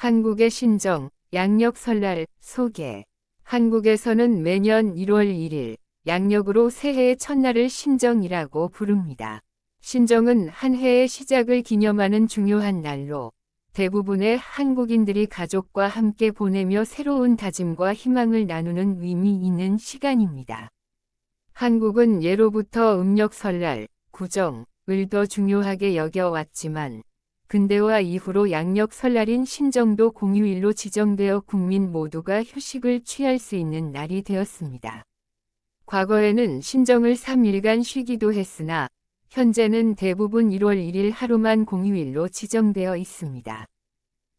한국의 신정, 양력 설날, 소개. 한국에서는 매년 1월 1일, 양력으로 새해의 첫날을 신정이라고 부릅니다. 신정은 한 해의 시작을 기념하는 중요한 날로 대부분의 한국인들이 가족과 함께 보내며 새로운 다짐과 희망을 나누는 의미 있는 시간입니다. 한국은 예로부터 음력 설날, 구정을 더 중요하게 여겨왔지만 근대화 이후로 양력 설날인 신정도 공휴일로 지정되어 국민 모두가 휴식을 취할 수 있는 날이 되었습니다. 과거에는 신정을 3일간 쉬기도 했으나 현재는 대부분 1월 1일 하루만 공휴일로 지정되어 있습니다.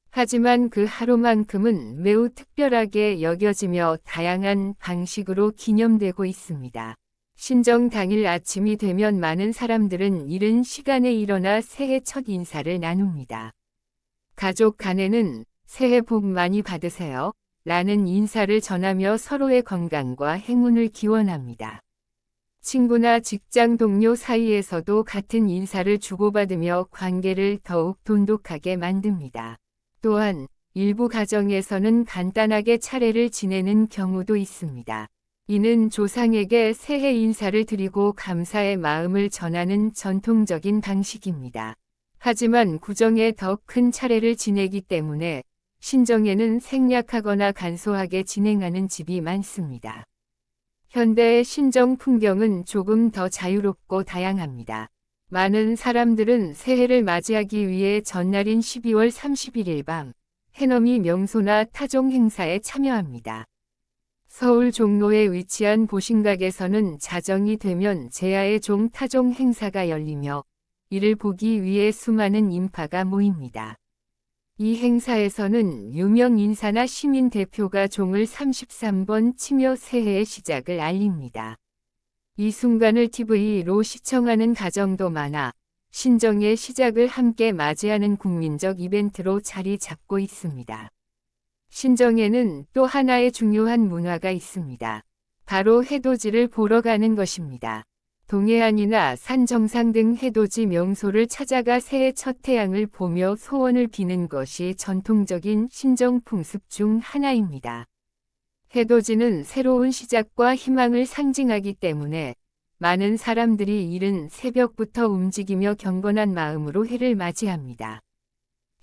하지만 그 하루만큼은 매우 특별하게 여겨지며 다양한 방식으로 기념되고 있습니다. 신정 당일 아침이 되면 많은 사람들은 이른 시간에 일어나 새해 첫 인사를 나눕니다. 가족 간에는 새해 복 많이 받으세요 라는 인사를 전하며 서로의 건강과 행운을 기원합니다. 친구나 직장 동료 사이에서도 같은 인사를 주고받으며 관계를 더욱 돈독하게 만듭니다. 또한 일부 가정에서는 간단하게 차례를 지내는 경우도 있습니다. 이는 조상에게 새해 인사를 드리고 감사의 마음을 전하는 전통적인 방식입니다. 하지만 구정에 더 큰 차례를 지내기 때문에 신정에는 생략하거나 간소하게 진행하는 집이 많습니다. 현대의 신정 풍경은 조금 더 자유롭고 다양합니다. 많은 사람들은 새해를 맞이하기 위해 전날인 12월 31일 밤 해넘이 명소나 타종 행사에 참여합니다. 서울 종로에 위치한 보신각에서는 자정이 되면 제야의 종 타종 행사가 열리며 이를 보기 위해 수많은 인파가 모입니다. 이 행사에서는 유명 인사나 시민 대표가 종을 33번 치며 새해의 시작을 알립니다. 이 순간을 TV로 시청하는 가정도 많아 신정의 시작을 함께 맞이하는 국민적 이벤트로 자리 잡고 있습니다. 신정에는 또 하나의 중요한 문화가 있습니다. 바로 해돋이를 보러 가는 것입니다. 동해안이나 산 정상 등 해돋이 명소를 찾아가 새해 첫 태양을 보며 소원을 비는 것이 전통적인 신정 풍습 중 하나입니다. 해돋이는 새로운 시작과 희망을 상징하기 때문에 많은 사람들이 이른 새벽부터 움직이며 경건한 마음으로 해를 맞이합니다.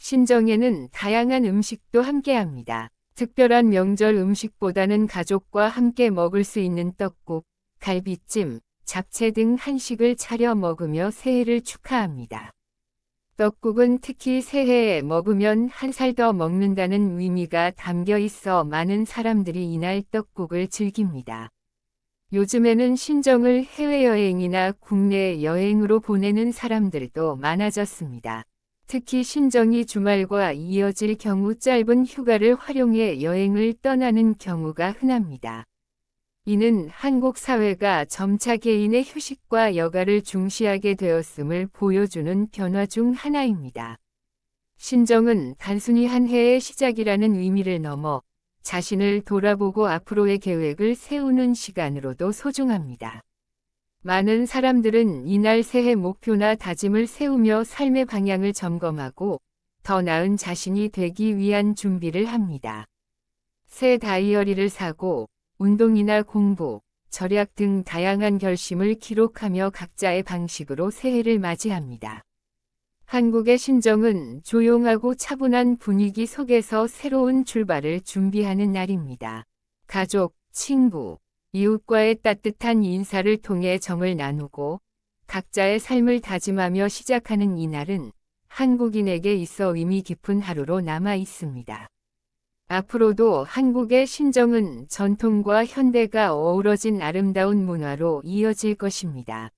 신정에는 다양한 음식도 함께합니다. 특별한 명절 음식보다는 가족과 함께 먹을 수 있는 떡국, 갈비찜, 잡채 등 한식을 차려 먹으며 새해를 축하합니다. 떡국은 특히 새해에 먹으면 한 살 더 먹는다는 의미가 담겨 있어 많은 사람들이 이날 떡국을 즐깁니다. 요즘에는 신정을 해외여행이나 국내 여행으로 보내는 사람들도 많아졌습니다. 특히 신정이 주말과 이어질 경우 짧은 휴가를 활용해 여행을 떠나는 경우가 흔합니다. 이는 한국 사회가 점차 개인의 휴식과 여가를 중시하게 되었음을 보여주는 변화 중 하나입니다. 신정은 단순히 한 해의 시작이라는 의미를 넘어 자신을 돌아보고 앞으로의 계획을 세우는 시간으로도 소중합니다. 많은 사람들은 이날 새해 목표나 다짐을 세우며 삶의 방향을 점검하고 더 나은 자신이 되기 위한 준비를 합니다. 새 다이어리를 사고 운동이나 공부, 절약 등 다양한 결심을 기록하며 각자의 방식으로 새해를 맞이합니다. 한국의 신정은 조용하고 차분한 분위기 속에서 새로운 출발을 준비하는 날입니다. 가족, 친구, 이웃과의 따뜻한 인사를 통해 정을 나누고 각자의 삶을 다짐하며 시작하는 이 날은 한국인에게 있어 의미 깊은 하루로 남아 있습니다. 앞으로도 한국의 신정은 전통과 현대가 어우러진 아름다운 문화로 이어질 것입니다.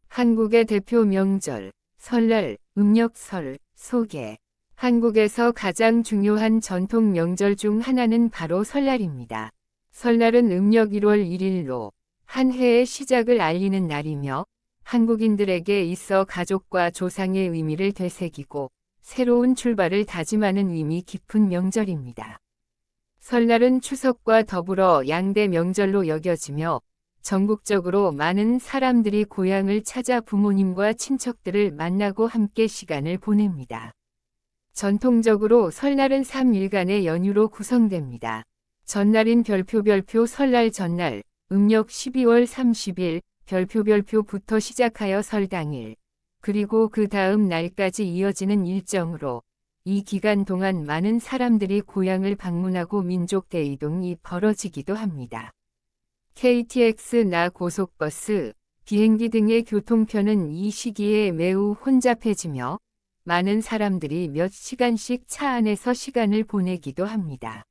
한국의 대표 명절, 설날, 음력설, 소개. 한국에서 가장 중요한 전통 명절 중 하나는 바로 설날입니다. 설날은 음력 1월 1일로 한 해의 시작을 알리는 날이며 한국인들에게 있어 가족과 조상의 의미를 되새기고 새로운 출발을 다짐하는 의미 깊은 명절입니다. 설날은 추석과 더불어 양대 명절로 여겨지며 전국적으로 많은 사람들이 고향을 찾아 부모님과 친척들을 만나고 함께 시간을 보냅니다. 전통적으로 설날은 3일간의 연휴로 구성됩니다. 전날인 별표 설날 전날, 음력 12월 30일 별표부터 시작하여 설 당일, 그리고 그 다음 날까지 이어지는 일정으로 이 기간 동안 많은 사람들이 고향을 방문하고 민족 대이동이 벌어지기도 합니다. KTX나 고속버스, 비행기 등의 교통편은 이 시기에 매우 혼잡해지며 많은 사람들이 몇 시간씩 차 안에서 시간을 보내기도 합니다.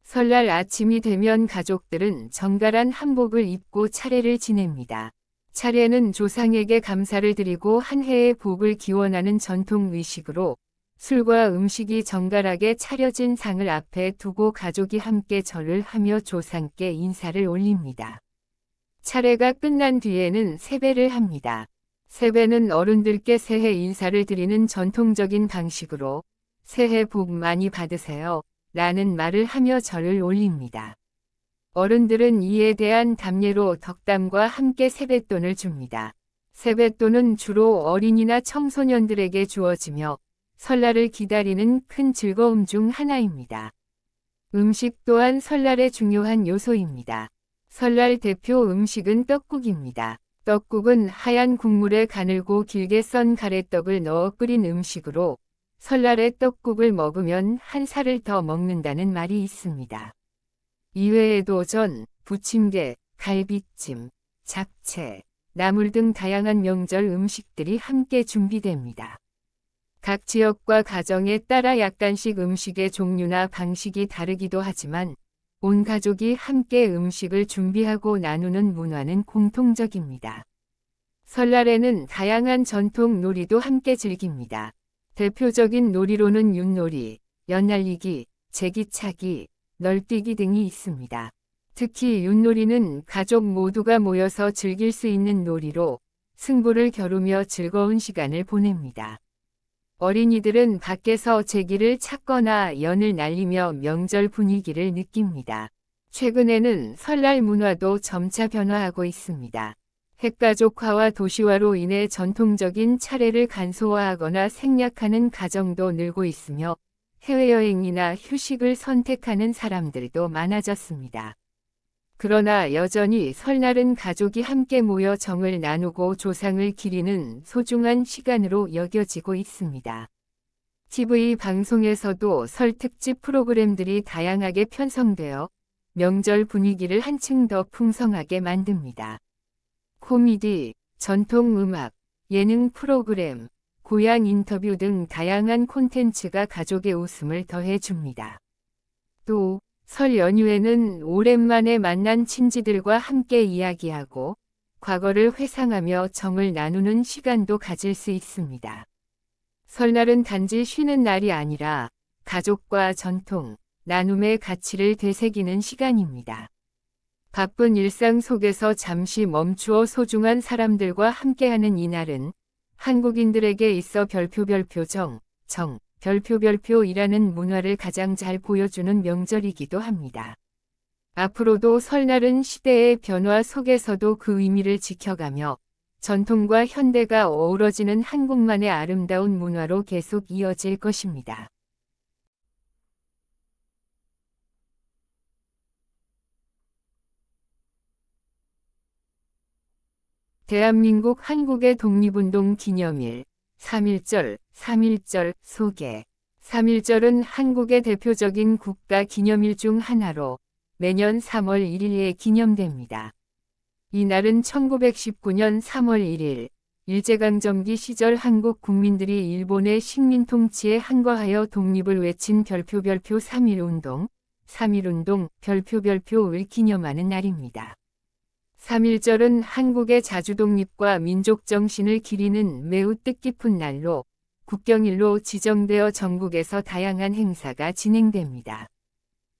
설날 아침이 되면 가족들은 정갈한 한복을 입고 차례를 지냅니다. 차례는 조상에게 감사를 드리고 한 해의 복을 기원하는 전통 의식으로 술과 음식이 정갈하게 차려진 상을 앞에 두고 가족이 함께 절을 하며 조상께 인사를 올립니다. 차례가 끝난 뒤에는 세배를 합니다. 세배는 어른들께 새해 인사를 드리는 전통적인 방식으로 새해 복 많이 받으세요 라는 말을 하며 절을 올립니다. 어른들은 이에 대한 답례로 덕담과 함께 세뱃돈을 줍니다. 세뱃돈은 주로 어린이나 청소년들에게 주어지며 설날을 기다리는 큰 즐거움 중 하나입니다. 음식 또한 설날의 중요한 요소입니다. 설날 대표 음식은 떡국입니다. 떡국은 하얀 국물에 가늘고 길게 썬 가래떡을 넣어 끓인 음식으로 설날에 떡국을 먹으면 한 살을 더 먹는다는 말이 있습니다. 이외에도 전, 부침개, 갈비찜, 잡채, 나물 등 다양한 명절 음식들이 함께 준비됩니다. 각 지역과 가정에 따라 약간씩 음식의 종류나 방식이 다르기도 하지만 온 가족이 함께 음식을 준비하고 나누는 문화는 공통적입니다. 설날에는 다양한 전통 놀이도 함께 즐깁니다. 대표적인 놀이로는 윷놀이, 연날리기, 제기차기, 널뛰기 등이 있습니다. 특히 윷놀이는 가족 모두가 모여서 즐길 수 있는 놀이로 승부를 겨루며 즐거운 시간을 보냅니다. 어린이들은 밖에서 제기를 찾거나 연을 날리며 명절 분위기를 느낍니다. 최근에는 설날 문화도 점차 변화하고 있습니다. 핵가족화와 도시화로 인해 전통적인 차례를 간소화하거나 생략하는 가정도 늘고 있으며 해외여행이나 휴식을 선택하는 사람들도 많아졌습니다. 그러나 여전히 설날은 가족이 함께 모여 정을 나누고 조상을 기리는 소중한 시간으로 여겨지고 있습니다. TV 방송에서도 설 특집 프로그램들이 다양하게 편성되어 명절 분위기를 한층 더 풍성하게 만듭니다. 코미디, 전통음악, 예능 프로그램, 고향 인터뷰 등 다양한 콘텐츠가 가족의 웃음을 더해줍니다. 또 설 연휴에는 오랜만에 만난 친지들과 함께 이야기하고 과거를 회상하며 정을 나누는 시간도 가질 수 있습니다. 설날은 단지 쉬는 날이 아니라 가족과 전통, 나눔의 가치를 되새기는 시간입니다. 바쁜 일상 속에서 잠시 멈추어 소중한 사람들과 함께하는 이날은 한국인들에게 있어 별표이라는 문화를 가장 잘 보여주는 명절이기도 합니다. 앞으로도 설날은 시대의 변화 속에서도 그 의미를 지켜가며 전통과 현대가 어우러지는 한국만의 아름다운 문화로 계속 이어질 것입니다. 대한민국 한국의 독립운동 기념일 3.1절 소개 3.1절은 한국의 대표적인 국가 기념일 중 하나로 매년 3월 1일에 기념됩니다. 이날은 1919년 3월 1일 일제강점기 시절 한국 국민들이 일본의 식민 통치에 항거하여 독립을 외친 별표 3.1운동, 3.1운동 별표를 기념하는 날입니다. 3.1절은 한국의 자주독립과 민족정신을 기리는 매우 뜻깊은 날로 국경일로 지정되어 전국에서 다양한 행사가 진행됩니다.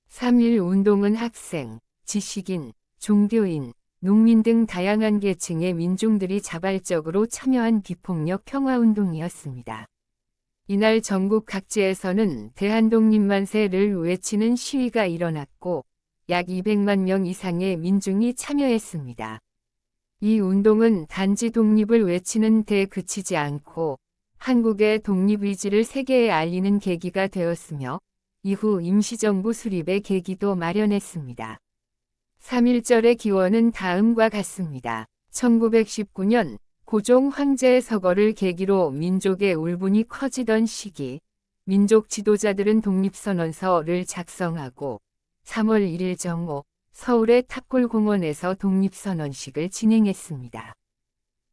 3.1 운동은 학생, 지식인, 종교인, 농민 등 다양한 계층의 민중들이 자발적으로 참여한 비폭력 평화운동이었습니다. 이날 전국 각지에서는 대한독립만세를 외치는 시위가 일어났고 약 200만 명 이상의 민중이 참여했습니다. 이 운동은 단지 독립을 외치는 데 그치지 않고 한국의 독립의지를 세계에 알리는 계기가 되었으며 이후 임시정부 수립의 계기도 마련했습니다. 3.1절의 기원은 다음과 같습니다. 1919년 고종 황제의 서거를 계기로 민족의 울분이 커지던 시기, 민족 지도자들은 독립선언서를 작성하고 3월 1일 정오 서울의 탑골공원에서 독립선언식을 진행했습니다.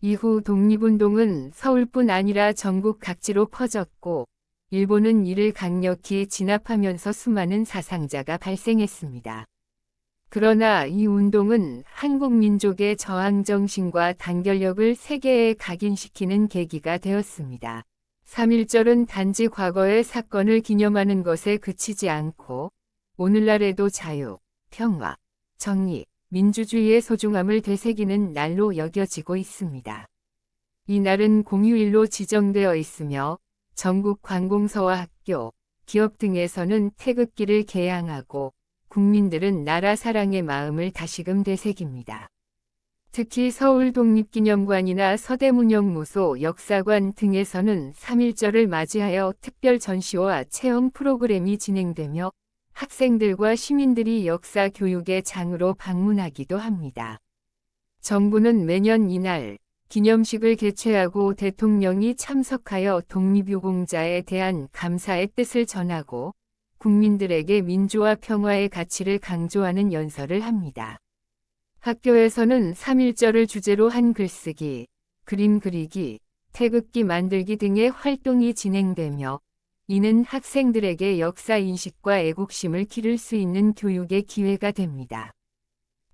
이후 독립운동은 서울뿐 아니라 전국 각지로 퍼졌고 일본은 이를 강력히 진압하면서 수많은 사상자가 발생했습니다. 그러나 이 운동은 한국 민족의 저항정신과 단결력을 세계에 각인시키는 계기가 되었습니다. 3.1절은 단지 과거의 사건을 기념하는 것에 그치지 않고 오늘날에도 자유, 평화, 정의, 민주주의의 소중함을 되새기는 날로 여겨지고 있습니다. 이 날은 공휴일로 지정되어 있으며 전국 관공서와 학교, 기업 등에서는 태극기를 개양하고 국민들은 나라 사랑의 마음을 다시금 되새깁니다. 특히 서울 독립기념관이나 서대문영무소, 역사관 등에서는 3.1절을 맞이하여 특별 전시와 체험 프로그램이 진행되며 학생들과 시민들이 역사 교육의 장으로 방문하기도 합니다. 정부는 매년 이날 기념식을 개최하고 대통령이 참석하여 독립유공자에 대한 감사의 뜻을 전하고 국민들에게 민주화 평화의 가치를 강조하는 연설을 합니다. 학교에서는 3.1절을 주제로 한 글쓰기, 그림 그리기, 태극기 만들기 등의 활동이 진행되며 이는 학생들에게 역사인식과 애국심을 기를 수 있는 교육의 기회가 됩니다.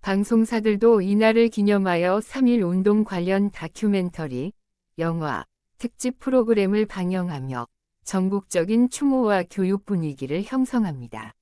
방송사들도 이날을 기념하여 3.1 운동 관련 다큐멘터리, 영화, 특집 프로그램을 방영하며 전국적인 추모와 교육 분위기를 형성합니다.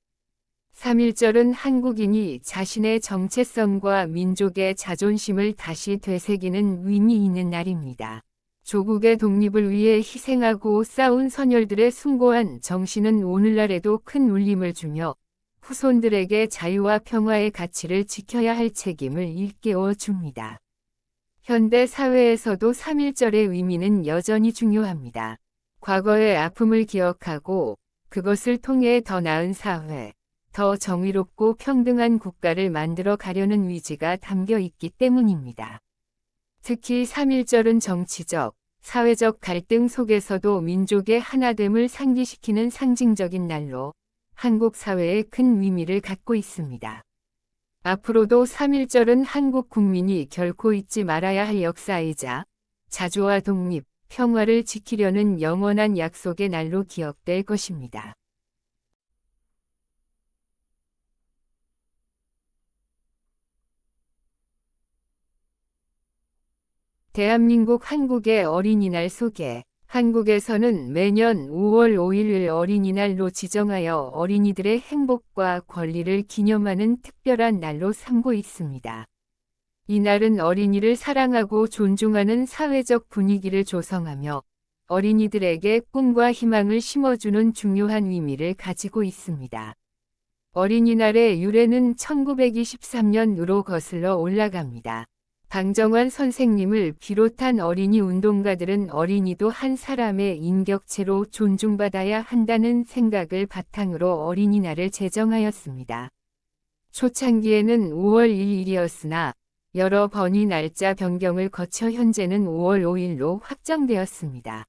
3.1절은 한국인이 자신의 정체성과 민족의 자존심을 다시 되새기는 의미 있는 날입니다. 조국의 독립을 위해 희생하고 싸운 선열들의 숭고한 정신은 오늘날에도 큰 울림을 주며 후손들에게 자유와 평화의 가치를 지켜야 할 책임을 일깨워 줍니다. 현대 사회에서도 3.1절의 의미는 여전히 중요합니다. 과거의 아픔을 기억하고 그것을 통해 더 나은 사회, 더 정의롭고 평등한 국가를 만들어 가려는 의지가 담겨 있기 때문입니다. 특히 3.1절은 정치적, 사회적 갈등 속에서도 민족의 하나됨을 상기시키는 상징적인 날로 한국 사회에 큰 의미를 갖고 있습니다. 앞으로도 3.1절은 한국 국민이 결코 잊지 말아야 할 역사이자 자주와 독립, 평화를 지키려는 영원한 약속의 날로 기억될 것입니다. 대한민국 한국의 어린이날 소개. 한국에서는 매년 5월 5일을 어린이날로 지정하여 어린이들의 행복과 권리를 기념하는 특별한 날로 삼고 있습니다. 이 날은 어린이를 사랑하고 존중하는 사회적 분위기를 조성하며 어린이들에게 꿈과 희망을 심어주는 중요한 의미를 가지고 있습니다. 어린이날의 유래는 1923년으로 거슬러 올라갑니다. 방정환 선생님을 비롯한 어린이 운동가들은 어린이도 한 사람의 인격체로 존중받아야 한다는 생각을 바탕으로 어린이날을 제정하였습니다. 초창기에는 5월 1일이었으나 여러 번의 날짜 변경을 거쳐 현재는 5월 5일로 확정되었습니다.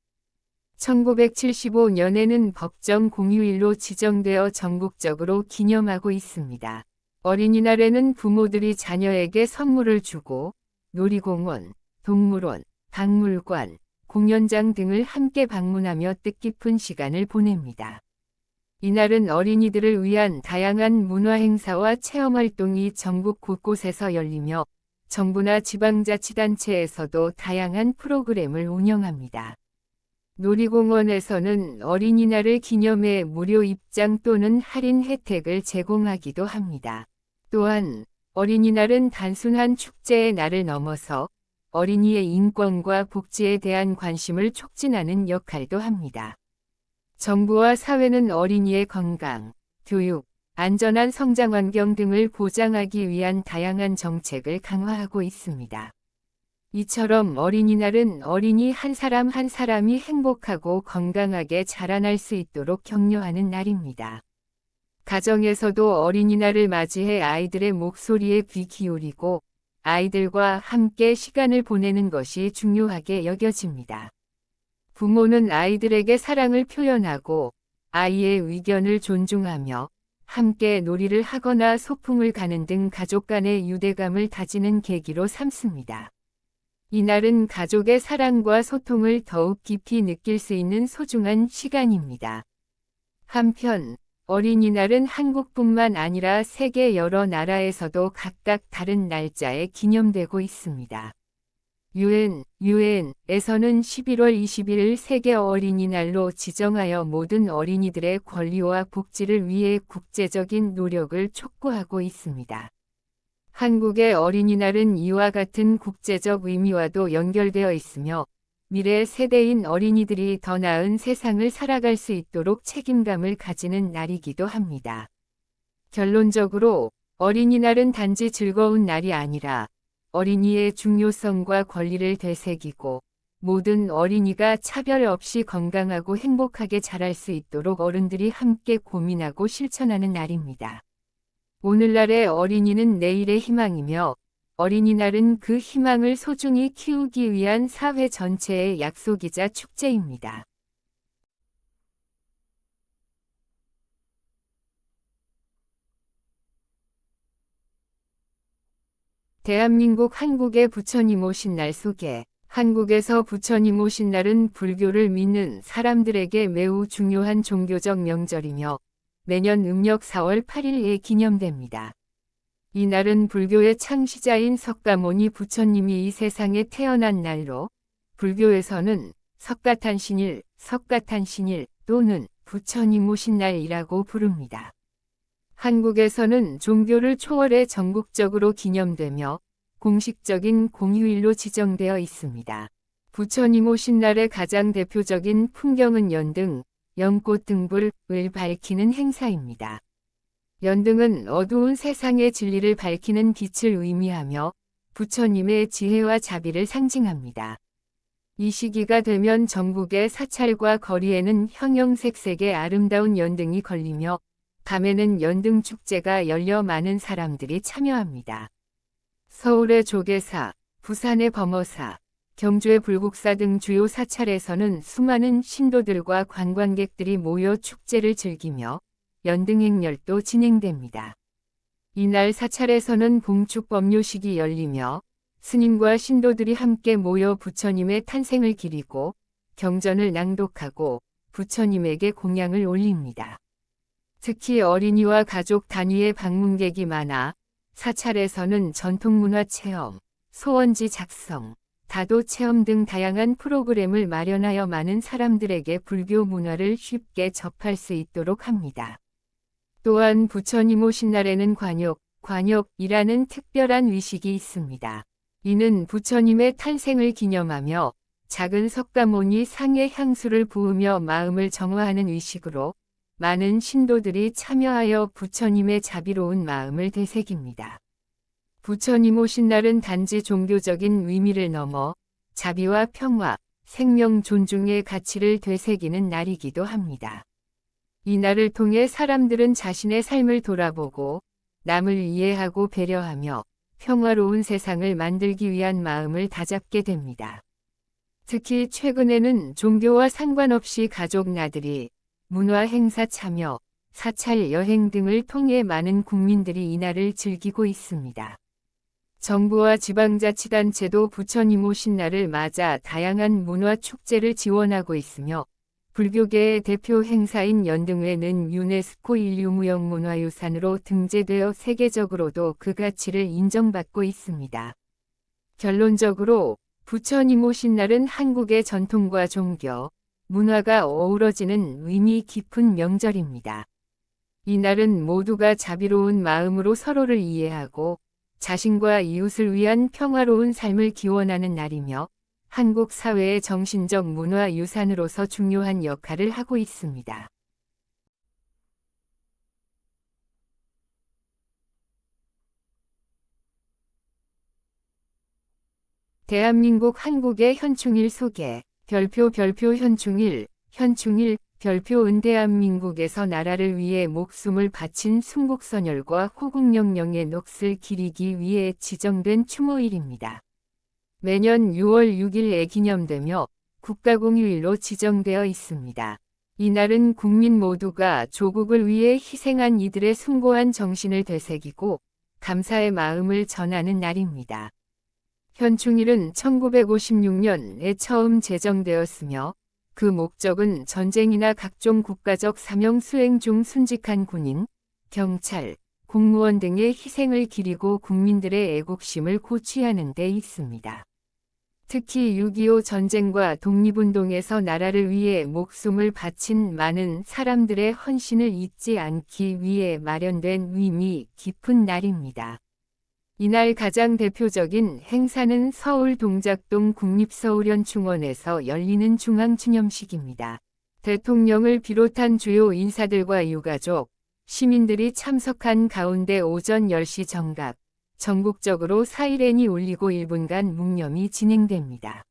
1975년에는 법정 공휴일로 지정되어 전국적으로 기념하고 있습니다. 어린이날에는 부모들이 자녀에게 선물을 주고 놀이공원, 동물원, 박물관, 공연장 등을 함께 방문하며 뜻깊은 시간을 보냅니다. 이날은 어린이들을 위한 다양한 문화행사와 체험활동이 전국 곳곳에서 열리며 정부나 지방자치단체에서도 다양한 프로그램을 운영합니다. 놀이공원에서는 어린이날을 기념해 무료 입장 또는 할인 혜택을 제공하기도 합니다. 또한 어린이날은 단순한 축제의 날을 넘어서 어린이의 인권과 복지에 대한 관심을 촉진하는 역할도 합니다. 정부와 사회는 어린이의 건강, 교육, 안전한 성장 환경 등을 보장하기 위한 다양한 정책을 강화하고 있습니다. 이처럼 어린이날은 어린이 한 사람 한 사람이 행복하고 건강하게 자라날 수 있도록 격려하는 날입니다. 가정에서도 어린이날을 맞이해 아이들의 목소리에 귀 기울이고 아이들과 함께 시간을 보내는 것이 중요하게 여겨집니다. 부모는 아이들에게 사랑을 표현하고 아이의 의견을 존중하며 함께 놀이를 하거나 소풍을 가는 등 가족 간의 유대감을 다지는 계기로 삼습니다. 이날은 가족의 사랑과 소통을 더욱 깊이 느낄 수 있는 소중한 시간입니다. 한편 어린이날은 한국뿐만 아니라 세계 여러 나라에서도 각각 다른 날짜에 기념되고 있습니다. 유엔에서는 11월 21일 세계 어린이날로 지정하여 모든 어린이들의 권리와 복지를 위해 국제적인 노력을 촉구하고 있습니다. 한국의 어린이날은 이와 같은 국제적 의미와도 연결되어 있으며 미래 세대인 어린이들이 더 나은 세상을 살아갈 수 있도록 책임감을 가지는 날이기도 합니다. 결론적으로 어린이날은 단지 즐거운 날이 아니라 어린이의 중요성과 권리를 되새기고 모든 어린이가 차별 없이 건강하고 행복하게 자랄 수 있도록 어른들이 함께 고민하고 실천하는 날입니다. 오늘날의 어린이는 내일의 희망이며 어린이날은 그 희망을 소중히 키우기 위한 사회 전체의 약속이자 축제입니다. 대한민국 한국의 부처님 오신 날 소개. 한국에서 부처님 오신 날은 불교를 믿는 사람들에게 매우 중요한 종교적 명절이며 매년 음력 4월 8일에 기념됩니다. 이 날은 불교의 창시자인 석가모니 부처님이 이 세상에 태어난 날로 불교에서는 석가탄신일, 석가탄신일 또는 부처님 오신 날이라고 부릅니다. 한국에서는 종교를 초월해 전국적으로 기념되며 공식적인 공휴일로 지정되어 있습니다. 부처님 오신 날의 가장 대표적인 풍경은 연등, 연꽃 등불을 밝히는 행사입니다. 연등은 어두운 세상의 진리를 밝히는 빛을 의미하며 부처님의 지혜와 자비를 상징합니다. 이 시기가 되면 전국의 사찰과 거리에는 형형색색의 아름다운 연등이 걸리며 밤에는 연등 축제가 열려 많은 사람들이 참여합니다. 서울의 조계사, 부산의 범어사, 경주의 불국사 등 주요 사찰에서는 수많은 신도들과 관광객들이 모여 축제를 즐기며 연등 행렬도 진행됩니다. 이날 사찰에서는 봉축법요식이 열리며 스님과 신도들이 함께 모여 부처님의 탄생을 기리고 경전을 낭독하고 부처님에게 공양을 올립니다. 특히 어린이와 가족 단위의 방문객이 많아 사찰에서는 전통문화 체험, 소원지 작성, 다도 체험 등 다양한 프로그램을 마련하여 많은 사람들에게 불교 문화를 쉽게 접할 수 있도록 합니다. 또한 부처님 오신 날에는 관욕이라는 특별한 의식이 있습니다. 이는 부처님의 탄생을 기념하며 작은 석가모니 상에 향수를 부으며 마음을 정화하는 의식으로 많은 신도들이 참여하여 부처님의 자비로운 마음을 되새깁니다. 부처님 오신 날은 단지 종교적인 의미를 넘어 자비와 평화, 생명 존중의 가치를 되새기는 날이기도 합니다. 이 날을 통해 사람들은 자신의 삶을 돌아보고 남을 이해하고 배려하며 평화로운 세상을 만들기 위한 마음을 다잡게 됩니다. 특히 최근에는 종교와 상관없이 가족 나들이, 문화 행사 참여, 사찰 여행 등을 통해 많은 국민들이 이날을 즐기고 있습니다. 정부와 지방자치단체도 부처님 오신 날을 맞아 다양한 문화 축제를 지원하고 있으며 불교계의 대표 행사인 연등회는 유네스코 인류무형문화유산으로 등재되어 세계적으로도 그 가치를 인정받고 있습니다. 결론적으로 부처님 오신 날은 한국의 전통과 종교, 문화가 어우러지는 의미 깊은 명절입니다. 이 날은 모두가 자비로운 마음으로 서로를 이해하고 자신과 이웃을 위한 평화로운 삶을 기원하는 날이며 한국 사회의 정신적 문화 유산으로서 중요한 역할을 하고 있습니다. 대한민국 한국의 현충일 소개. 별표 현충일. 현충일 별표은 대한민국에서 나라를 위해 목숨을 바친 순국선열과 호국영령의 넋을 기리기 위해 지정된 추모일입니다. 매년 6월 6일에 기념되며 국가공휴일로 지정되어 있습니다. 이날은 국민 모두가 조국을 위해 희생한 이들의 숭고한 정신을 되새기고 감사의 마음을 전하는 날입니다. 현충일은 1956년에 처음 제정되었으며 그 목적은 전쟁이나 각종 국가적 사명 수행 중 순직한 군인, 경찰, 공무원 등의 희생을 기리고 국민들의 애국심을 고취하는 데 있습니다. 특히 6.25 전쟁과 독립운동에서 나라를 위해 목숨을 바친 많은 사람들의 헌신을 잊지 않기 위해 마련된 의미 깊은 날입니다. 이날 가장 대표적인 행사는 서울 동작동 국립서울현충원에서 열리는 중앙추념식입니다. 대통령을 비롯한 주요 인사들과 유가족, 시민들이 참석한 가운데 오전 10시 정각, 전국적으로 사이렌이 울리고 1분간 묵념이 진행됩니다.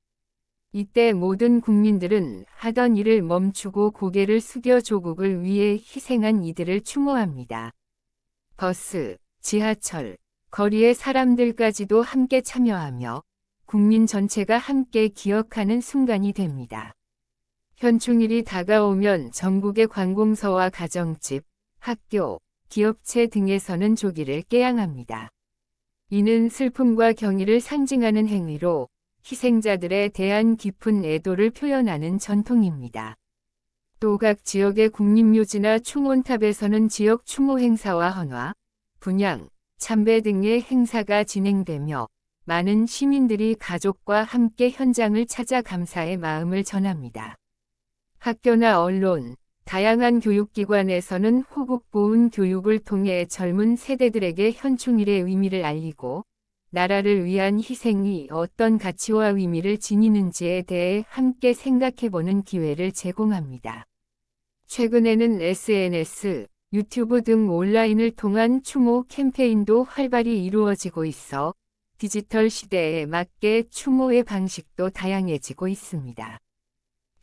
이때 모든 국민들은 하던 일을 멈추고 고개를 숙여 조국을 위해 희생한 이들을 추모합니다. 버스, 지하철, 거리의 사람들까지도 함께 참여하며 국민 전체가 함께 기억하는 순간이 됩니다. 현충일이 다가오면 전국의 관공서와 가정집, 학교, 기업체 등에서는 조기를 깨양합니다. 이는 슬픔과 경의를 상징하는 행위로 희생자들에 대한 깊은 애도를 표현하는 전통입니다. 또 각 지역의 국립묘지나 충원탑에서는 지역 추모 행사와 헌화, 분향, 참배 등의 행사가 진행되며 많은 시민들이 가족과 함께 현장을 찾아 감사의 마음을 전합니다. 학교나 언론, 다양한 교육기관에서는 호국보훈 교육을 통해 젊은 세대들에게 현충일의 의미를 알리고 나라를 위한 희생이 어떤 가치와 의미를 지니는지에 대해 함께 생각해보는 기회를 제공합니다. 최근에는 SNS, 유튜브 등 온라인을 통한 추모 캠페인도 활발히 이루어지고 있어 디지털 시대에 맞게 추모의 방식도 다양해지고 있습니다.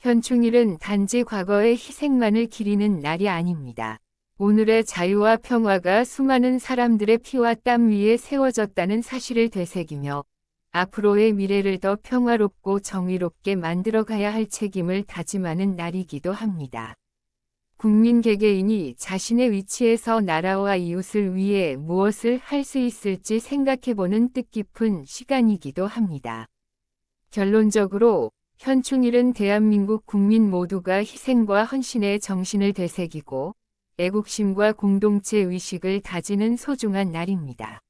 현충일은 단지 과거의 희생만을 기리는 날이 아닙니다. 오늘의 자유와 평화가 수많은 사람들의 피와 땀 위에 세워졌다는 사실을 되새기며 앞으로의 미래를 더 평화롭고 정의롭게 만들어가야 할 책임을 다짐하는 날이기도 합니다. 국민 개개인이 자신의 위치에서 나라와 이웃을 위해 무엇을 할 수 있을지 생각해보는 뜻깊은 시간이기도 합니다. 결론적으로 현충일은 대한민국 국민 모두가 희생과 헌신의 정신을 되새기고 애국심과 공동체 의식을 다지는 소중한 날입니다.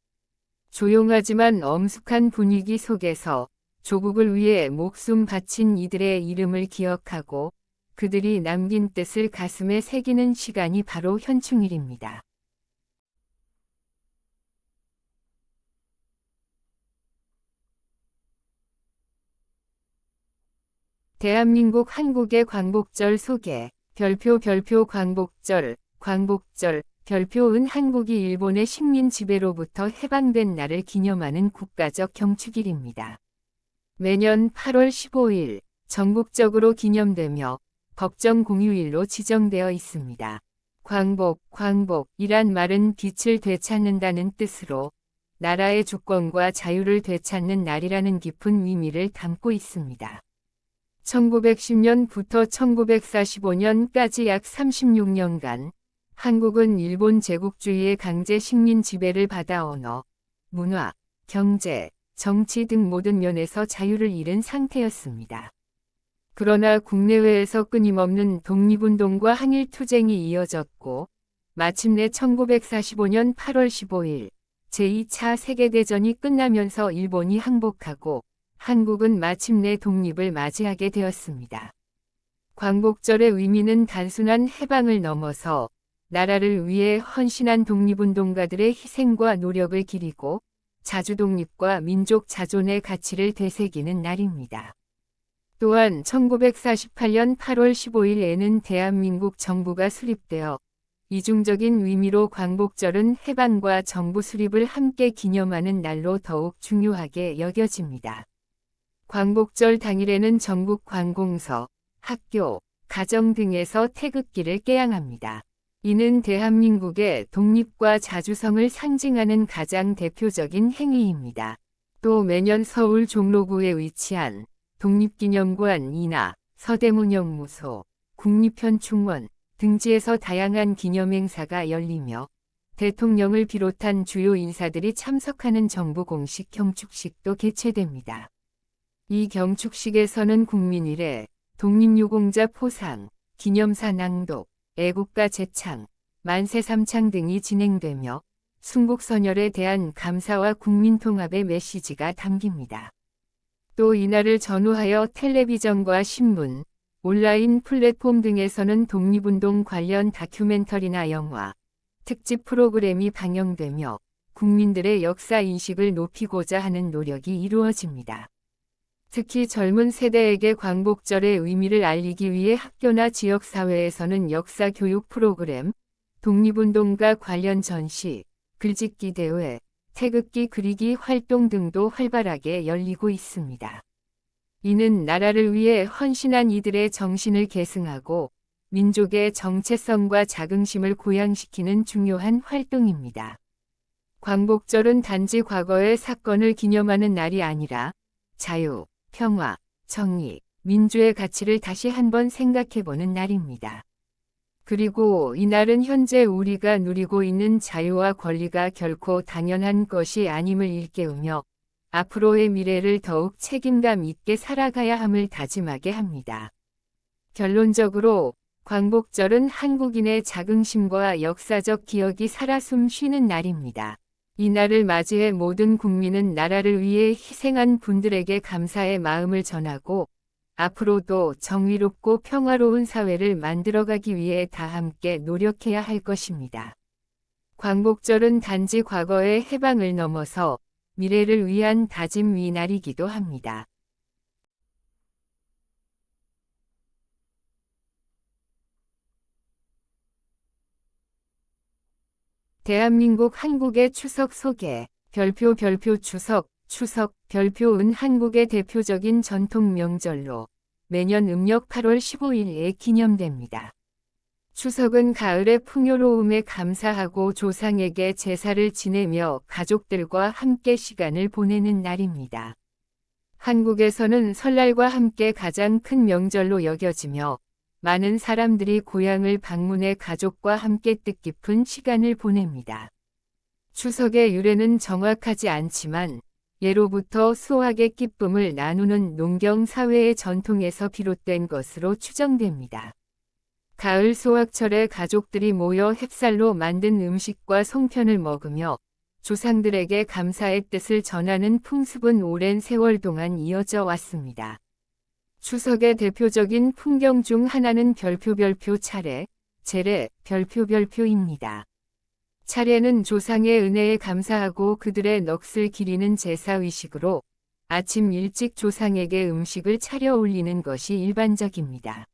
조용하지만 엄숙한 분위기 속에서 조국을 위해 목숨 바친 이들의 이름을 기억하고 그들이 남긴 뜻을 가슴에 새기는 시간이 바로 현충일입니다. 대한민국 한국의 광복절 소개. 별표 광복절. 광복절. 별표은 한국이 일본의 식민 지배로부터 해방된 날을 기념하는 국가적 경축일입니다. 매년 8월 15일 전국적으로 기념되며 법정 공휴일로 지정되어 있습니다. 광복이란 말은 빛을 되찾는다는 뜻으로 나라의 주권과 자유를 되찾는 날이라는 깊은 의미를 담고 있습니다. 1910년부터 1945년까지 약 36년간 한국은 일본 제국주의의 강제 식민 지배를 받아 언어, 문화, 경제, 정치 등 모든 면에서 자유를 잃은 상태였습니다. 그러나 국내외에서 끊임없는 독립운동과 항일투쟁이 이어졌고 마침내 1945년 8월 15일 제2차 세계대전이 끝나면서 일본이 항복하고 한국은 마침내 독립을 맞이하게 되었습니다. 광복절의 의미는 단순한 해방을 넘어서 나라를 위해 헌신한 독립운동가들의 희생과 노력을 기리고 자주독립과 민족 자존의 가치를 되새기는 날입니다. 또한 1948년 8월 15일에는 대한민국 정부가 수립되어 이중적인 의미로 광복절은 해방과 정부 수립을 함께 기념하는 날로 더욱 중요하게 여겨집니다. 광복절 당일에는 전국 관공서, 학교, 가정 등에서 태극기를 깨양합니다. 이는 대한민국의 독립과 자주성을 상징하는 가장 대표적인 행위입니다. 또 매년 서울 종로구에 위치한 독립기념관 인하, 서대문영무소, 국립현충원 등지에서 다양한 기념행사가 열리며 대통령을 비롯한 주요 인사들이 참석하는 정부 공식 경축식도 개최됩니다. 이 경축식에서는 국민일에, 독립유공자 포상, 기념사 낭독, 애국가 제창, 만세 삼창 등이 진행되며 순국선열에 대한 감사와 국민통합의 메시지가 담깁니다. 또 이날을 전후하여 텔레비전과 신문, 온라인 플랫폼 등에서는 독립운동 관련 다큐멘터리나 영화, 특집 프로그램이 방영되며 국민들의 역사 인식을 높이고자 하는 노력이 이루어집니다. 특히 젊은 세대에게 광복절의 의미를 알리기 위해 학교나 지역사회에서는 역사 교육 프로그램, 독립운동가 관련 전시, 글짓기 대회, 태극기 그리기 활동 등도 활발하게 열리고 있습니다. 이는 나라를 위해 헌신한 이들의 정신을 계승하고 민족의 정체성과 자긍심을 고양시키는 중요한 활동입니다. 광복절은 단지 과거의 사건을 기념하는 날이 아니라 자유, 평화, 정의, 민주의 가치를 다시 한번 생각해보는 날입니다. 그리고 이날은 현재 우리가 누리고 있는 자유와 권리가 결코 당연한 것이 아님을 일깨우며 앞으로의 미래를 더욱 책임감 있게 살아가야 함을 다짐하게 합니다. 결론적으로 광복절은 한국인의 자긍심과 역사적 기억이 살아 숨쉬는 날입니다. 이 날을 맞이해 모든 국민은 나라를 위해 희생한 분들에게 감사의 마음을 전하고 앞으로도 정의롭고 평화로운 사회를 만들어가기 위해 다 함께 노력해야 할 것입니다. 광복절은 단지 과거의 해방을 넘어서 미래를 위한 다짐의 날이기도 합니다. 대한민국 한국의 추석 소개. 별표 추석 별표은 한국의 대표적인 전통 명절로 매년 음력 8월 15일에 기념됩니다. 추석은 가을의 풍요로움에 감사하고 조상에게 제사를 지내며 가족들과 함께 시간을 보내는 날입니다. 한국에서는 설날과 함께 가장 큰 명절로 여겨지며 많은 사람들이 고향을 방문해 가족과 함께 뜻깊은 시간을 보냅니다. 추석의 유래는 정확하지 않지만 예로부터 수확의 기쁨을 나누는 농경 사회의 전통에서 비롯된 것으로 추정됩니다. 가을 수확철에 가족들이 모여 햅쌀로 만든 음식과 송편을 먹으며 조상들에게 감사의 뜻을 전하는 풍습은 오랜 세월 동안 이어져 왔습니다. 추석의 대표적인 풍경 중 하나는 별표 차례, 제례, 별표입니다. 차례는 조상의 은혜에 감사하고 그들의 넋을 기리는 제사의식으로 아침 일찍 조상에게 음식을 차려 올리는 것이 일반적입니다.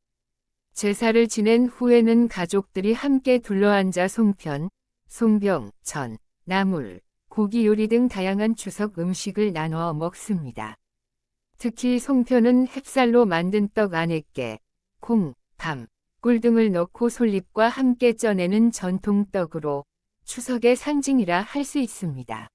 제사를 지낸 후에는 가족들이 함께 둘러앉아 송편, 송병, 전, 나물, 고기 요리 등 다양한 추석 음식을 나누어 먹습니다. 특히 송편은 햅쌀로 만든 떡 안에 깨, 콩, 밤, 꿀 등을 넣고 솔잎과 함께 쪄내는 전통 떡으로 추석의 상징이라 할 수 있습니다.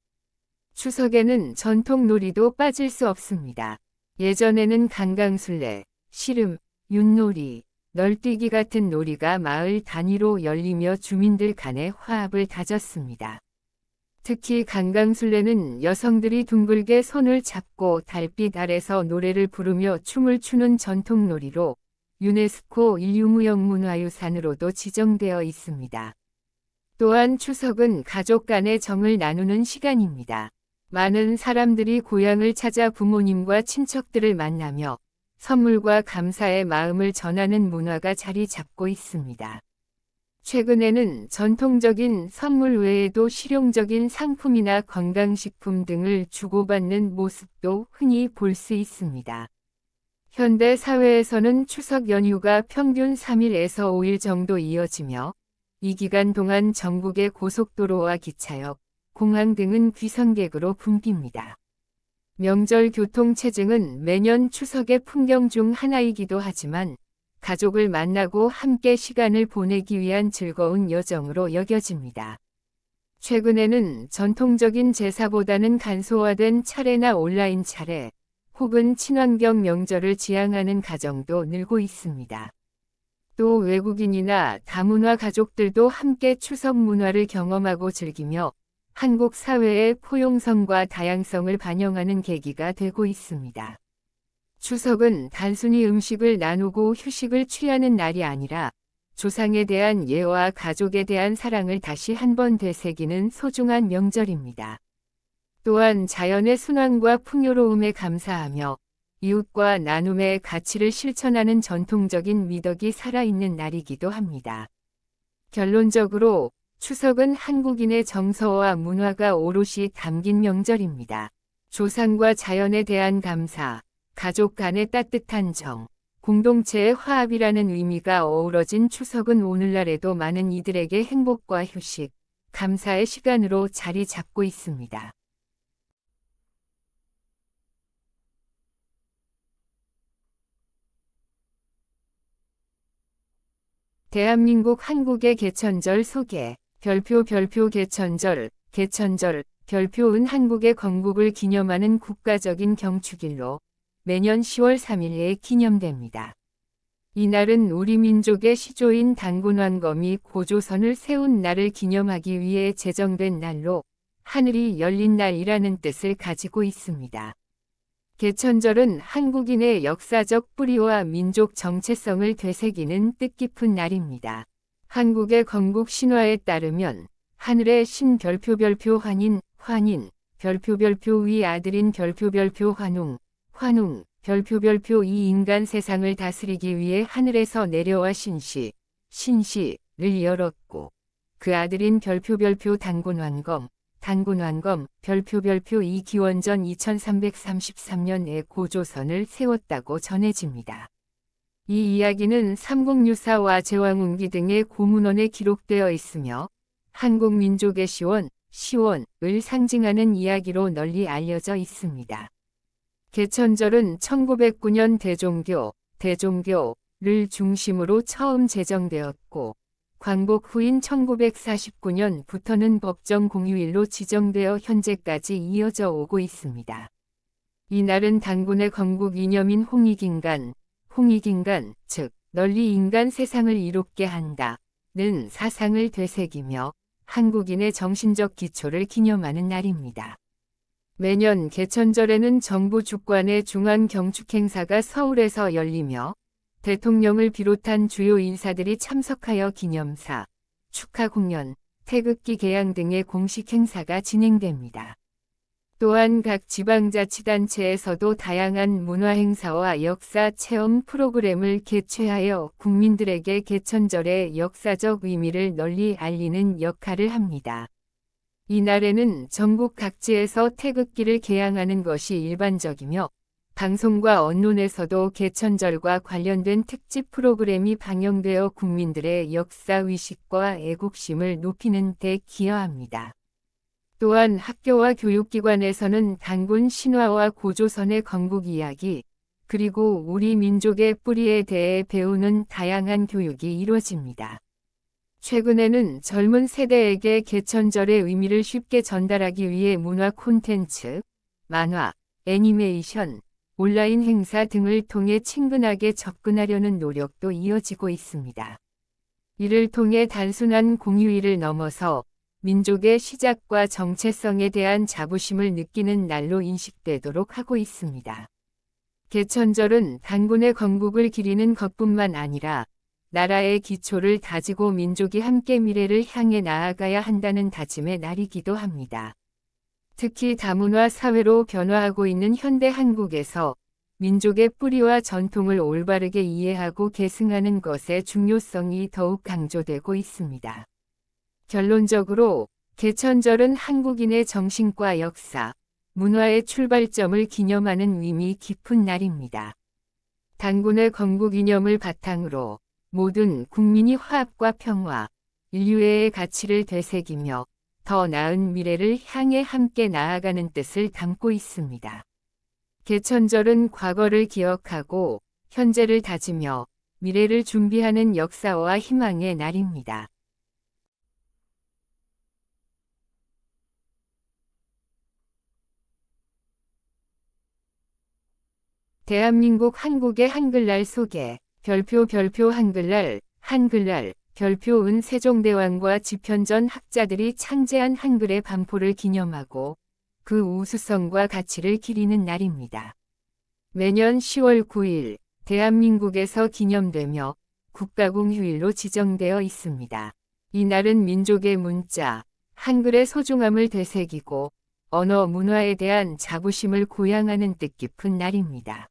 추석에는 전통 놀이도 빠질 수 없습니다. 예전에는 강강술래, 씨름, 윷놀이, 널뛰기 같은 놀이가 마을 단위로 열리며 주민들 간의 화합을 다졌습니다. 특히 강강술래는 여성들이 둥글게 손을 잡고 달빛 아래서 노래를 부르며 춤을 추는 전통 놀이로 유네스코 인류무형문화유산으로도 지정되어 있습니다. 또한 추석은 가족 간의 정을 나누는 시간입니다. 많은 사람들이 고향을 찾아 부모님과 친척들을 만나며 선물과 감사의 마음을 전하는 문화가 자리 잡고 있습니다. 최근에는 전통적인 선물 외에도 실용적인 상품이나 건강식품 등을 주고받는 모습도 흔히 볼 수 있습니다. 현대 사회에서는 추석 연휴가 평균 3일에서 5일 정도 이어지며 이 기간 동안 전국의 고속도로와 기차역, 공항 등은 귀성객으로 붐빕니다. 명절 교통체증은 매년 추석의 풍경 중 하나이기도 하지만 가족을 만나고 함께 시간을 보내기 위한 즐거운 여정으로 여겨집니다. 최근에는 전통적인 제사보다는 간소화된 차례나 온라인 차례, 혹은 친환경 명절을 지향하는 가정도 늘고 있습니다. 또 외국인이나 다문화 가족들도 함께 추석 문화를 경험하고 즐기며 한국 사회의 포용성과 다양성을 반영하는 계기가 되고 있습니다. 추석은 단순히 음식을 나누고 휴식을 취하는 날이 아니라 조상에 대한 예와 가족에 대한 사랑을 다시 한번 되새기는 소중한 명절입니다. 또한 자연의 순환과 풍요로움에 감사하며 이웃과 나눔의 가치를 실천하는 전통적인 미덕이 살아있는 날이기도 합니다. 결론적으로 추석은 한국인의 정서와 문화가 오롯이 담긴 명절입니다. 조상과 자연에 대한 감사, 가족 간의 따뜻한 정, 공동체의 화합이라는 의미가 어우러진 추석은 오늘날에도 많은 이들에게 행복과 휴식, 감사의 시간으로 자리 잡고 있습니다. 대한민국 한국의 개천절 소개. 별표 개천절. 별표은 한국의 건국을 기념하는 국가적인 경축일로 매년 10월 3일에 기념됩니다. 이날은 우리 민족의 시조인 단군왕검이 고조선을 세운 날을 기념하기 위해 제정된 날로 하늘이 열린 날이라는 뜻을 가지고 있습니다. 개천절은 한국인의 역사적 뿌리와 민족 정체성을 되새기는 뜻깊은 날입니다. 한국의 건국 신화에 따르면 하늘의 신 별표 환인, 별표 위 아들인 별표 환웅, 별표 이 인간 세상을 다스리기 위해 하늘에서 내려와 신시를 열었고 그 아들인 별표 단군왕검, 별표 이 기원전 2333년에 고조선을 세웠다고 전해집니다. 이 이야기는 삼국유사와 제왕운기 등의 고문원에 기록되어 있으며 한국 민족의 시원을 상징하는 이야기로 널리 알려져 있습니다. 개천절은 1909년 대종교를 중심으로 처음 제정되었고 광복 후인 1949년부터는 법정 공휴일로 지정되어 현재까지 이어져 오고 있습니다. 이날은 단군의 건국 이념인 홍익인간, 즉 널리 인간 세상을 이롭게 한다는 사상을 되새기며 한국인의 정신적 기초를 기념하는 날입니다. 매년 개천절에는 정부 주관의 중앙경축행사가 서울에서 열리며 대통령을 비롯한 주요 인사들이 참석하여 기념사, 축하 공연, 태극기 개양 등의 공식 행사가 진행됩니다. 또한 각 지방자치단체에서도 다양한 문화행사와 역사 체험 프로그램을 개최하여 국민들에게 개천절의 역사적 의미를 널리 알리는 역할을 합니다. 이날에는 전국 각지에서 태극기를 개양하는 것이 일반적이며 방송과 언론에서도 개천절과 관련된 특집 프로그램이 방영되어 국민들의 역사의식과 애국심을 높이는 데 기여합니다. 또한 학교와 교육기관에서는 단군 신화와 고조선의 건국 이야기, 그리고 우리 민족의 뿌리에 대해 배우는 다양한 교육이 이루어집니다. 최근에는 젊은 세대에게 개천절의 의미를 쉽게 전달하기 위해 문화 콘텐츠, 만화, 애니메이션, 온라인 행사 등을 통해 친근하게 접근하려는 노력도 이어지고 있습니다. 이를 통해 단순한 공휴일을 넘어서 민족의 시작과 정체성에 대한 자부심을 느끼는 날로 인식되도록 하고 있습니다. 개천절은 단군의 건국을 기리는 것뿐만 아니라 나라의 기초를 다지고 민족이 함께 미래를 향해 나아가야 한다는 다짐의 날이기도 합니다. 특히 다문화 사회로 변화하고 있는 현대 한국에서 민족의 뿌리와 전통을 올바르게 이해하고 계승하는 것의 중요성이 더욱 강조되고 있습니다. 결론적으로 개천절은 한국인의 정신과 역사, 문화의 출발점을 기념하는 의미 깊은 날입니다. 단군의 건국 이념을 바탕으로 모든 국민이 화합과 평화, 인류애의 가치를 되새기며 더 나은 미래를 향해 함께 나아가는 뜻을 담고 있습니다. 개천절은 과거를 기억하고 현재를 다지며 미래를 준비하는 역사와 희망의 날입니다. 대한민국 한국의 한글날 소개. 별표 한글날 별표은 세종대왕과 집현전 학자들이 창제한 한글의 반포를 기념하고 그 우수성과 가치를 기리는 날입니다. 매년 10월 9일 대한민국에서 기념되며 국가공휴일로 지정되어 있습니다. 이 날은 민족의 문자, 한글의 소중함을 되새기고 언어 문화에 대한 자부심을 고양하는 뜻깊은 날입니다.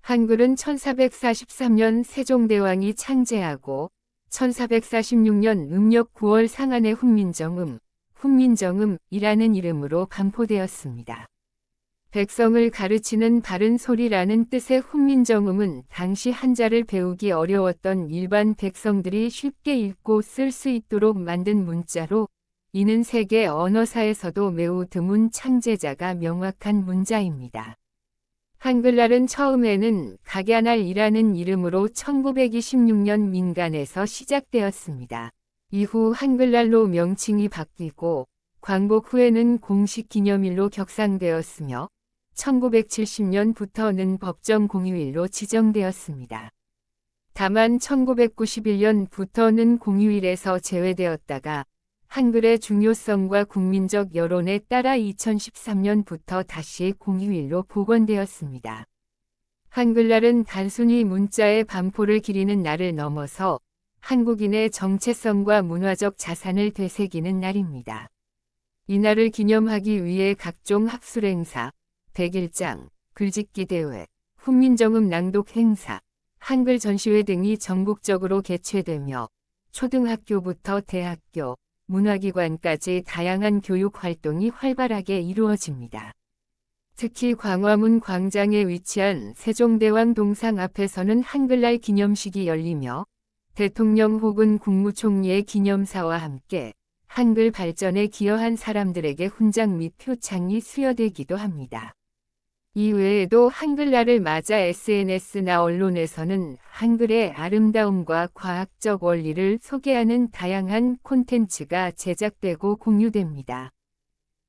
한글은 1443년 세종대왕이 창제하고 1446년 음력 9월 상한의 훈민정음이라는 이름으로 반포되었습니다. 백성을 가르치는 바른 소리라는 뜻의 훈민정음은 당시 한자를 배우기 어려웠던 일반 백성들이 쉽게 읽고 쓸 수 있도록 만든 문자로 이는 세계 언어사에서도 매우 드문 창제자가 명확한 문자입니다. 한글날은 처음에는 각야날이라는 이름으로 1926년 민간에서 시작되었습니다. 이후 한글날로 명칭이 바뀌고 광복 후에는 공식 기념일로 격상되었으며 1970년부터는 법정 공휴일로 지정되었습니다. 다만 1991년부터는 공휴일에서 제외되었다가 한글의 중요성과 국민적 여론에 따라 2013년부터 다시 공휴일로 복원되었습니다. 한글날은 단순히 문자의 반포를 기리는 날을 넘어서 한국인의 정체성과 문화적 자산을 되새기는 날입니다. 이날을 기념하기 위해 각종 학술행사, 백일장, 글짓기 대회, 훈민정음 낭독 행사, 한글 전시회 등이 전국적으로 개최되며 초등학교부터 대학교, 문화기관까지 다양한 교육 활동이 활발하게 이루어집니다. 특히 광화문 광장에 위치한 세종대왕 동상 앞에서는 한글날 기념식이 열리며 대통령 혹은 국무총리의 기념사와 함께 한글 발전에 기여한 사람들에게 훈장 및 표창이 수여되기도 합니다. 이 외에도 한글날을 맞아 SNS나 언론에서는 한글의 아름다움과 과학적 원리를 소개하는 다양한 콘텐츠가 제작되고 공유됩니다.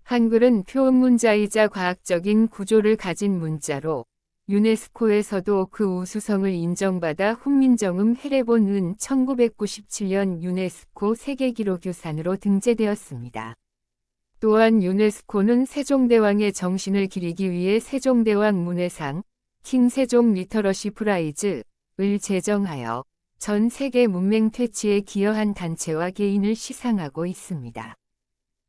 한글은 표음문자이자 과학적인 구조를 가진 문자로 유네스코에서도 그 우수성을 인정받아 훈민정음 해례본은 1997년 유네스코 세계기록유산으로 등재되었습니다. 또한 유네스코는 세종대왕의 정신을 기리기 위해 세종대왕 문해상, 킹 세종 리터러시 프라이즈를 제정하여 전 세계 문맹 퇴치에 기여한 단체와 개인을 시상하고 있습니다.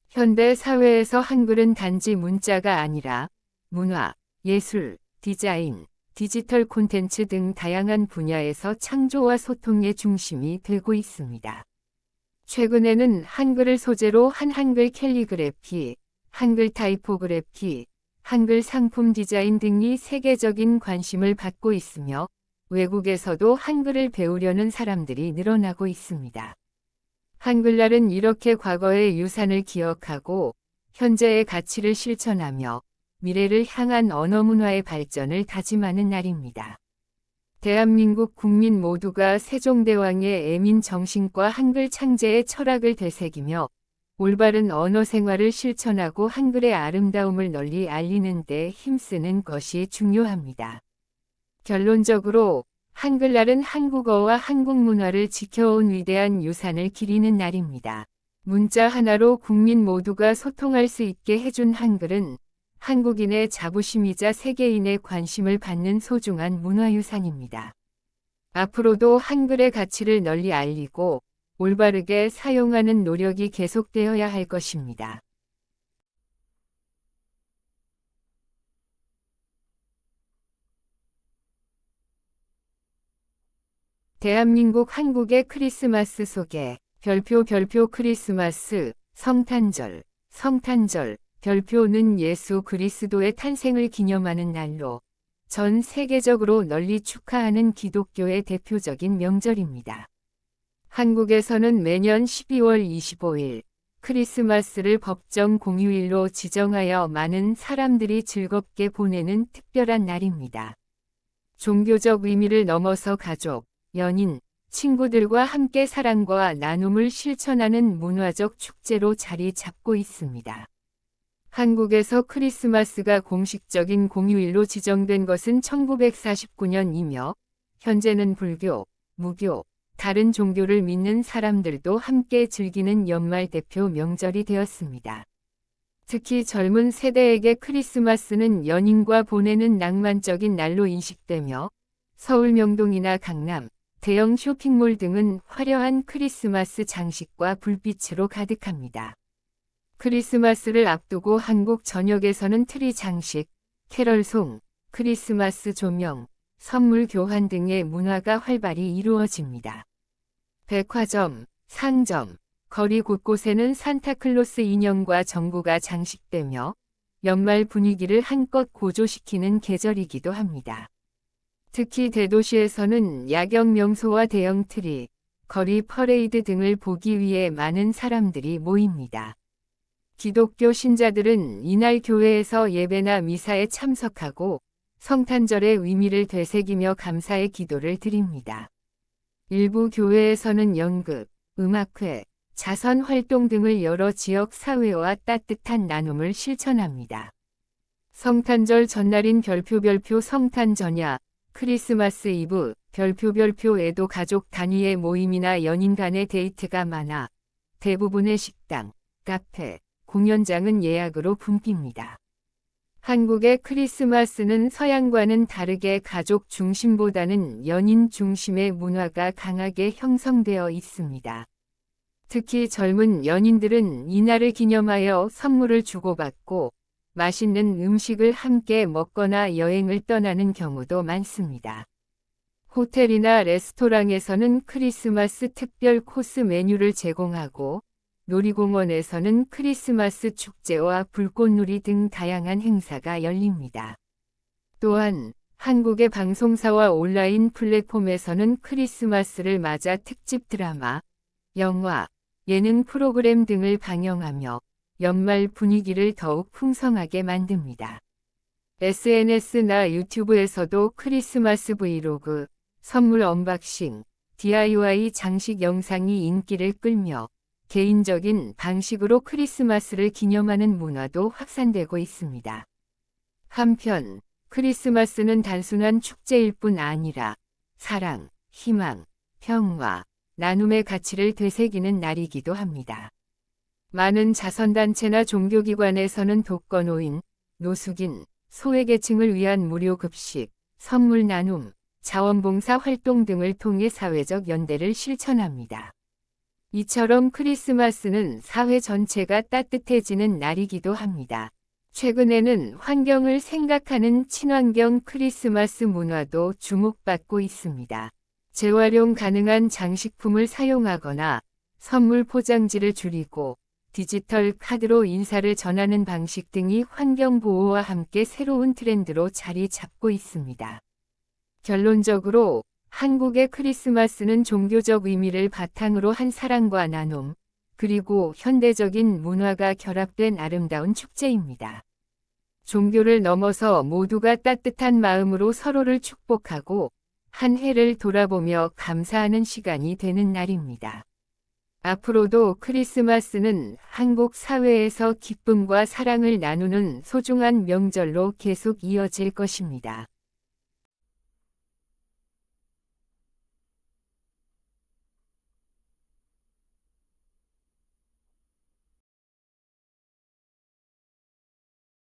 현대 사회에서 한글은 단지 문자가 아니라 문화, 예술, 디자인, 디지털 콘텐츠 등 다양한 분야에서 창조와 소통의 중심이 되고 있습니다. 최근에는 한글을 소재로 한 한글 캘리그래피, 한글 타이포그래피, 한글 상품 디자인 등이 세계적인 관심을 받고 있으며 외국에서도 한글을 배우려는 사람들이 늘어나고 있습니다. 한글날은 이렇게 과거의 유산을 기억하고 현재의 가치를 실천하며 미래를 향한 언어문화의 발전을 다짐하는 날입니다. 대한민국 국민 모두가 세종대왕의 애민 정신과 한글 창제의 철학을 되새기며 올바른 언어 생활을 실천하고 한글의 아름다움을 널리 알리는 데 힘쓰는 것이 중요합니다. 결론적으로 한글날은 한국어와 한국 문화를 지켜온 위대한 유산을 기리는 날입니다. 문자 하나로 국민 모두가 소통할 수 있게 해준 한글은 한국인의 자부심이자 세계인의 관심을 받는 소중한 문화유산입니다. 앞으로도 한글의 가치를 널리 알리고 올바르게 사용하는 노력이 계속되어야 할 것입니다. 대한민국 한국의 크리스마스 소개. 별표 크리스마스, 성탄절. 별표는 예수 그리스도의 탄생을 기념하는 날로 전 세계적으로 널리 축하하는 기독교의 대표적인 명절입니다. 한국에서는 매년 12월 25일 크리스마스를 법정 공휴일로 지정하여 많은 사람들이 즐겁게 보내는 특별한 날입니다. 종교적 의미를 넘어서 가족, 연인, 친구들과 함께 사랑과 나눔을 실천하는 문화적 축제로 자리 잡고 있습니다. 한국에서 크리스마스가 공식적인 공휴일로 지정된 것은 1949년이며, 현재는 불교, 무교, 다른 종교를 믿는 사람들도 함께 즐기는 연말 대표 명절이 되었습니다. 특히 젊은 세대에게 크리스마스는 연인과 보내는 낭만적인 날로 인식되며, 서울 명동이나 강남, 대형 쇼핑몰 등은 화려한 크리스마스 장식과 불빛으로 가득합니다. 크리스마스를 앞두고 한국 전역에서는 트리 장식, 캐럴송, 크리스마스 조명, 선물 교환 등의 문화가 활발히 이루어집니다. 백화점, 상점, 거리 곳곳에는 산타클로스 인형과 전구가 장식되며 연말 분위기를 한껏 고조시키는 계절이기도 합니다. 특히 대도시에서는 야경 명소와 대형 트리, 거리 퍼레이드 등을 보기 위해 많은 사람들이 모입니다. 기독교 신자들은 이날 교회에서 예배나 미사에 참석하고 성탄절의 의미를 되새기며 감사의 기도를 드립니다. 일부 교회에서는 연극, 음악회, 자선 활동 등을 여러 지역 사회와 따뜻한 나눔을 실천합니다. 성탄절 전날인 별표 성탄 전야, 크리스마스 이브, 별표에도 가족 단위의 모임이나 연인 간의 데이트가 많아 대부분의 식당, 카페, 공연장은 예약으로 붐빕니다. 한국의 크리스마스는 서양과는 다르게 가족 중심보다는 연인 중심의 문화가 강하게 형성되어 있습니다. 특히 젊은 연인들은 이날을 기념하여 선물을 주고받고 맛있는 음식을 함께 먹거나 여행을 떠나는 경우도 많습니다. 호텔이나 레스토랑에서는 크리스마스 특별 코스 메뉴를 제공하고 놀이공원에서는 크리스마스 축제와 불꽃놀이 등 다양한 행사가 열립니다. 또한 한국의 방송사와 온라인 플랫폼에서는 크리스마스를 맞아 특집 드라마, 영화, 예능 프로그램 등을 방영하며 연말 분위기를 더욱 풍성하게 만듭니다. SNS나 유튜브에서도 크리스마스 브이로그, 선물 언박싱, DIY 장식 영상이 인기를 끌며 개인적인 방식으로 크리스마스를 기념하는 문화도 확산되고 있습니다. 한편 크리스마스는 단순한 축제일 뿐 아니라 사랑, 희망, 평화, 나눔의 가치를 되새기는 날이기도 합니다. 많은 자선단체나 종교기관에서는 독거노인, 노숙인, 소외계층을 위한 무료 급식, 선물 나눔, 자원봉사 활동 등을 통해 사회적 연대를 실천합니다. 이처럼 크리스마스는 사회 전체가 따뜻해지는 날이기도 합니다. 최근에는 환경을 생각하는 친환경 크리스마스 문화도 주목받고 있습니다. 재활용 가능한 장식품을 사용하거나 선물 포장지를 줄이고 디지털 카드로 인사를 전하는 방식 등이 환경 보호와 함께 새로운 트렌드로 자리 잡고 있습니다. 결론적으로 한국의 크리스마스는 종교적 의미를 바탕으로 한 사랑과 나눔, 그리고 현대적인 문화가 결합된 아름다운 축제입니다. 종교를 넘어서 모두가 따뜻한 마음으로 서로를 축복하고 한 해를 돌아보며 감사하는 시간이 되는 날입니다. 앞으로도 크리스마스는 한국 사회에서 기쁨과 사랑을 나누는 소중한 명절로 계속 이어질 것입니다.